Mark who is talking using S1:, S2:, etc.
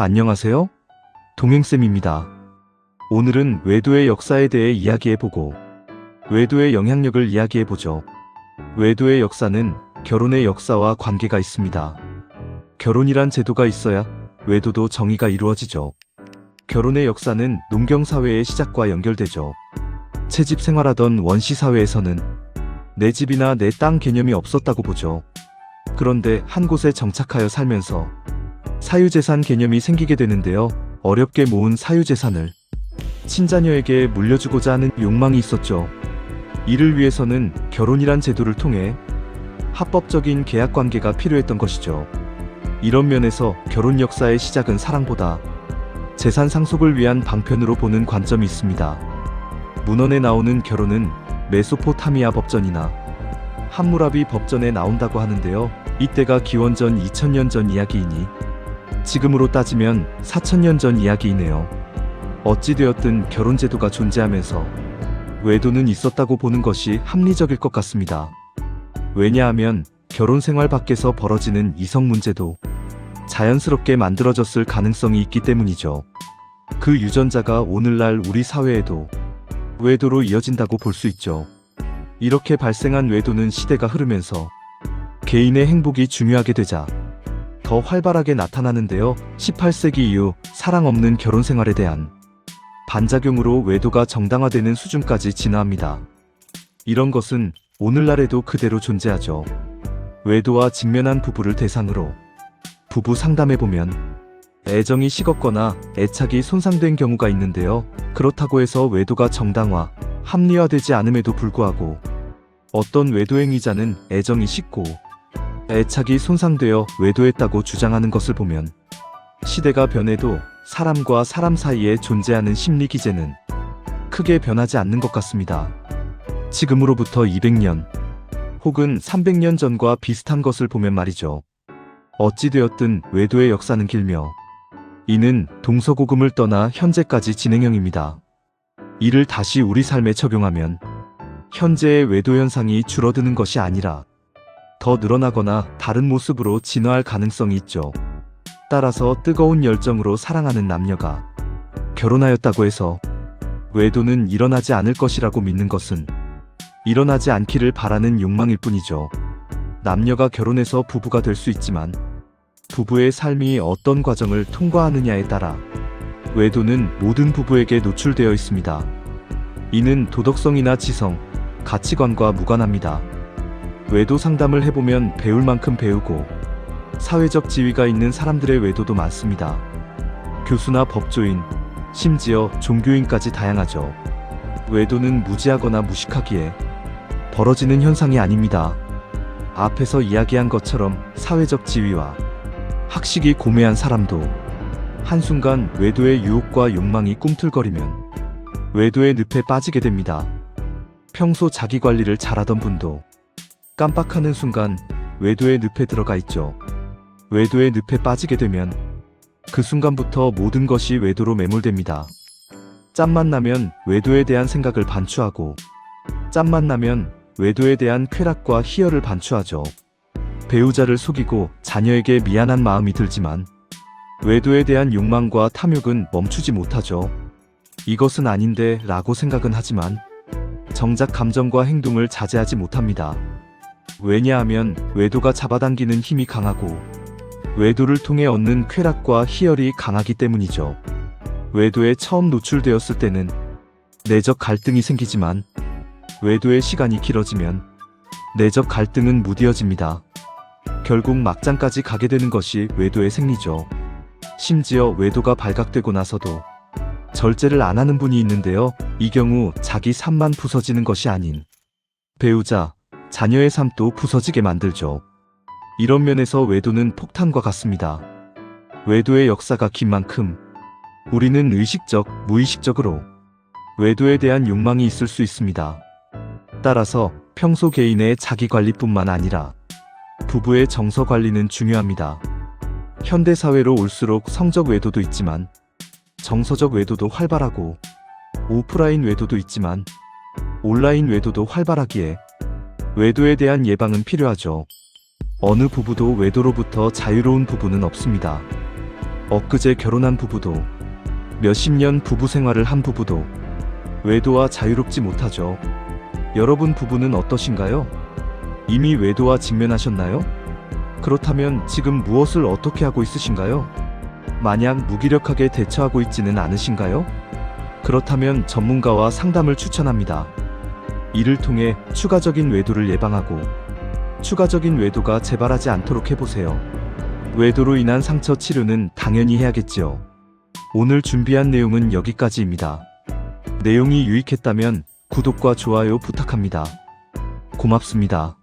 S1: 안녕하세요. 동행쌤입니다. 오늘은 외도의 역사에 대해 이야기해보고 외도의 영향력을 이야기해보죠. 외도의 역사는 결혼의 역사와 관계가 있습니다. 결혼이란 제도가 있어야 외도도 정의가 이루어지죠. 결혼의 역사는 농경사회의 시작과 연결되죠. 채집 생활하던 원시사회에서는 내 집이나 내 땅 개념이 없었다고 보죠. 그런데 한 곳에 정착하여 살면서 사유재산 개념이 생기게 되는데요. 어렵게 모은 사유재산을 친자녀에게 물려주고자 하는 욕망이 있었죠. 이를 위해서는 결혼이란 제도를 통해 합법적인 계약관계가 필요했던 것이죠. 이런 면에서 결혼 역사의 시작은 사랑보다 재산 상속을 위한 방편으로 보는 관점이 있습니다. 문헌에 나오는 결혼은 메소포타미아 법전이나 함무라비 법전에 나온다고 하는데요. 이때가 기원전 2000년 전 이야기이니 지금으로 따지면 4000년 전 이야기이네요. 어찌되었든 결혼제도가 존재하면서 외도는 있었다고 보는 것이 합리적일 것 같습니다. 왜냐하면 결혼 생활 밖에서 벌어지는 이성 문제도 자연스럽게 만들어졌을 가능성이 있기 때문이죠. 그 유전자가 오늘날 우리 사회에도 외도로 이어진다고 볼 수 있죠. 이렇게 발생한 외도는 시대가 흐르면서 개인의 행복이 중요하게 되자 더 활발하게 나타나는데요. 18세기 이후 사랑 없는 결혼 생활에 대한 반작용으로 외도가 정당화되는 수준까지 진화합니다. 이런 것은 오늘날에도 그대로 존재하죠. 외도와 직면한 부부를 대상으로 부부 상담해보면 애정이 식었거나 애착이 손상된 경우가 있는데요. 그렇다고 해서 외도가 정당화, 합리화되지 않음에도 불구하고 어떤 외도행위자는 애정이 식고 애착이 손상되어 외도했다고 주장하는 것을 보면 시대가 변해도 사람과 사람 사이에 존재하는 심리 기제는 크게 변하지 않는 것 같습니다. 지금으로부터 200년 혹은 300년 전과 비슷한 것을 보면 말이죠. 어찌되었든 외도의 역사는 길며 이는 동서고금을 떠나 현재까지 진행형입니다. 이를 다시 우리 삶에 적용하면 현재의 외도 현상이 줄어드는 것이 아니라 더 늘어나거나 다른 모습으로 진화할 가능성이 있죠. 따라서 뜨거운 열정으로 사랑하는 남녀가 결혼하였다고 해서 외도는 일어나지 않을 것이라고 믿는 것은 일어나지 않기를 바라는 욕망일 뿐이죠. 남녀가 결혼해서 부부가 될 수 있지만 부부의 삶이 어떤 과정을 통과하느냐에 따라 외도는 모든 부부에게 노출되어 있습니다. 이는 도덕성이나 지성, 가치관과 무관합니다. 외도 상담을 해보면 배울 만큼 배우고 사회적 지위가 있는 사람들의 외도도 많습니다. 교수나 법조인, 심지어 종교인까지 다양하죠. 외도는 무지하거나 무식하기에 벌어지는 현상이 아닙니다. 앞에서 이야기한 것처럼 사회적 지위와 학식이 고매한 사람도 한순간 외도의 유혹과 욕망이 꿈틀거리면 외도의 늪에 빠지게 됩니다. 평소 자기 관리를 잘하던 분도 깜빡하는 순간 외도의 늪에 들어가 있죠. 외도의 늪에 빠지게 되면 그 순간부터 모든 것이 외도로 매몰됩니다. 짬만 나면 외도에 대한 생각을 반추하고 짬만 나면 외도에 대한 쾌락과 희열을 반추하죠. 배우자를 속이고 자녀에게 미안한 마음이 들지만 외도에 대한 욕망과 탐욕은 멈추지 못하죠. 이것은 아닌데 라고 생각은 하지만 정작 감정과 행동을 자제하지 못합니다. 왜냐하면 외도가 잡아당기는 힘이 강하고 외도를 통해 얻는 쾌락과 희열이 강하기 때문이죠. 외도에 처음 노출되었을 때는 내적 갈등이 생기지만 외도의 시간이 길어지면 내적 갈등은 무뎌집니다. 결국 막장까지 가게 되는 것이 외도의 생리죠. 심지어 외도가 발각되고 나서도 절제를 안 하는 분이 있는데요. 이 경우 자기 삶만 부서지는 것이 아닌 배우자, 자녀의 삶도 부서지게 만들죠. 이런 면에서 외도는 폭탄과 같습니다. 외도의 역사가 긴 만큼 우리는 의식적, 무의식적으로 외도에 대한 욕망이 있을 수 있습니다. 따라서 평소 개인의 자기관리뿐만 아니라 부부의 정서관리는 중요합니다. 현대사회로 올수록 성적 외도도 있지만 정서적 외도도 활발하고 오프라인 외도도 있지만 온라인 외도도 활발하기에 외도에 대한 예방은 필요하죠. 어느 부부도 외도로부터 자유로운 부부는 없습니다. 엊그제 결혼한 부부도, 몇십 년 부부 생활을 한 부부도 외도와 자유롭지 못하죠. 여러분 부부는 어떠신가요? 이미 외도와 직면하셨나요? 그렇다면 지금 무엇을 어떻게 하고 있으신가요? 마냥 무기력하게 대처하고 있지는 않으신가요? 그렇다면 전문가와 상담을 추천합니다. 이를 통해 추가적인 외도를 예방하고 추가적인 외도가 재발하지 않도록 해보세요. 외도로 인한 상처 치료는 당연히 해야겠지요. 오늘 준비한 내용은 여기까지입니다. 내용이 유익했다면 구독과 좋아요 부탁합니다. 고맙습니다.